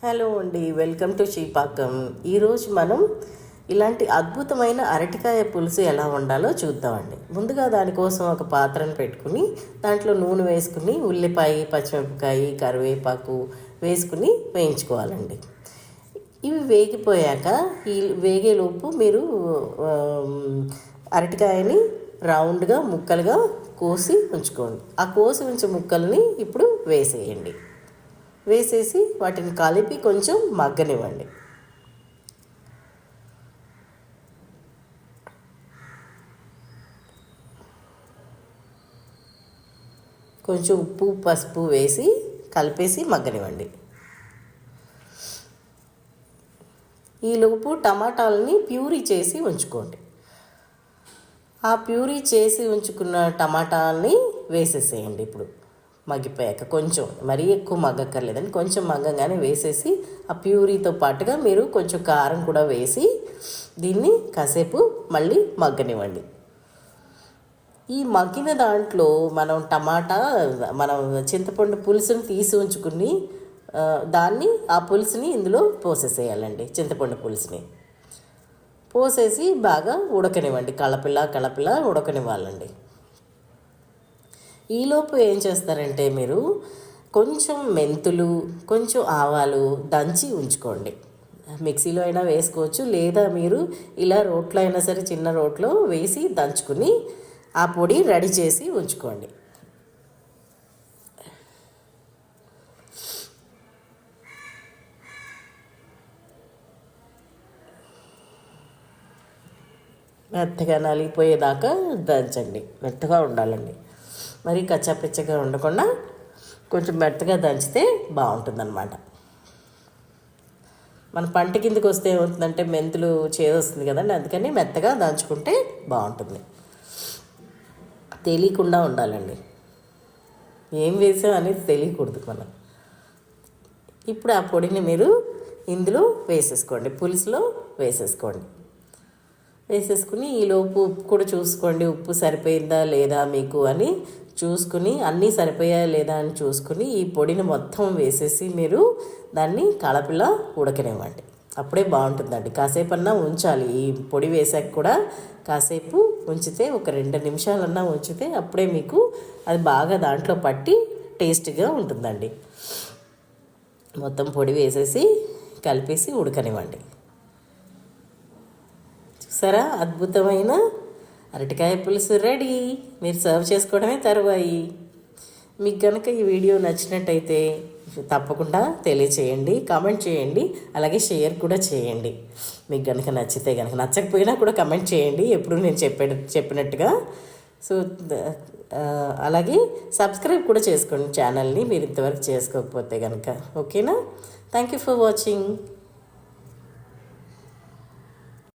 Hello అండి, welcome to శ్రీపాకం. ఈరోజు మనం ఇలాంటి అద్భుతమైన అరటికాయ పులుసు ఎలా వండాలో చూద్దామండి. ముందుగా దానికోసం ఒక పాత్రను పెట్టుకుని దాంట్లో నూనె వేసుకుని ఉల్లిపాయ, పచ్చిమిరపకాయ, కరివేపాకు వేసుకుని వేయించుకోవాలండి. ఇవి వేగిపోయాక ఈ వేగేలోపు మీరు అరటికాయని రౌండ్గా ముక్కలుగా కోసి ఉంచుకోండి. ఆ కోసి ఉంచే ముక్కల్ని ఇప్పుడు వేసేయండి. వేసేసి వాటిని కలిపి కొంచెం మగ్గనివ్వండి. కొంచెం ఉప్పు, పసుపు వేసి కలిపేసి మగ్గనివ్వండి. ఈలోపు టమాటాలని ప్యూరీ చేసి ఉంచుకోండి. ఆ ప్యూరీ చేసి ఉంచుకున్న టమాటాలని వేసేసేయండి. ఇప్పుడు మగ్గిపోయాక కొంచెం మరీ ఎక్కువ మగ్గక్కర్లేదని కొంచెం మగ్గగానే వేసేసి ఆ ప్యూరీతో పాటుగా మీరు కొంచెం కారం కూడా వేసి దీన్ని కాసేపు మళ్ళీ మగ్గనివ్వండి. ఈ మగ్గిన దాంట్లో మనం చింతపండు పులుసుని తీసి ఉంచుకుని ఆ పులుసుని ఇందులో పోసేసేయాలండి. చింతపండు పులుసుని పోసేసి బాగా ఉడకనివ్వండి. కలపిలా ఉడకనివ్వాలండి. ఈలోపు ఏం చేస్తారంటే మీరు కొంచెం మెంతులు, కొంచెం ఆవాలు దంచి ఉంచుకోండి. మిక్సీలో అయినా వేసుకోవచ్చు, లేదా మీరు ఇలా రోట్లో అయినా సరే చిన్న రోట్లో వేసి దంచుకుని ఆ పొడి రెడీ చేసి ఉంచుకోండి. మెత్తగా నలిగిపోయేదాకా దంచండి. మెత్తగా ఉండాలండి, మరి కచ్చాపిచ్చగా ఉండకుండా కొంచెం మెత్తగా దంచితే బాగుంటుందన్నమాట. మన పంట కిందకి వస్తే ఏమవుతుందంటే మెంతులు చేదొస్తుంది కదండి, అందుకని మెత్తగా దంచుకుంటే బాగుంటుంది. తెలియకుండా ఉండాలండి, ఏం వేసాం అనేది తెలియకూడదు మనం. ఇప్పుడు ఆ పొడిని మీరు ఇందులో వేసేసుకోండి, పులుసులో వేసేసుకోండి. వేసేసుకుని ఈలోపు ఉప్పు కూడా చూసుకోండి, ఉప్పు సరిపోయిందా లేదా మీకు అని చూసుకుని, అన్నీ సరిపోయాయా లేదా అని చూసుకుని ఈ పొడిని మొత్తం వేసేసి మీరు దాన్ని కలపిలా ఉడకనివ్వండి. అప్పుడే బాగుంటుందండి. కాసేపు అన్నా ఉంచాలి. ఈ పొడి వేసాక కూడా కాసేపు ఉంచితే, ఒక 2 నిమిషాలన్నా ఉంచితే అప్పుడే మీకు అది బాగా దాంట్లో పట్టి టేస్ట్గా ఉంటుందండి. మొత్తం పొడి వేసేసి కలిపేసి ఉడకనివ్వండి. చూసారా, అద్భుతమైన అరటికాయ పులుసు రెడీ. మీరు సర్వ్ చేసుకోవడమే తరువాయి. మీకు కనుక ఈ వీడియో నచ్చినట్టయితే తప్పకుండా తెలియచేయండి, కామెంట్ చేయండి, అలాగే షేర్ కూడా చేయండి. మీకు కనుక నచ్చితే, కనుక నచ్చకపోయినా కూడా కమెంట్ చేయండి, ఎప్పుడు నేను చెప్పినట్టుగా. సో అలాగే సబ్స్క్రైబ్ కూడా చేసుకోండి ఛానల్ని, మీరు ఇంతవరకు చేసుకోకపోతే కనుక. ఓకేనా? Thank you for watching.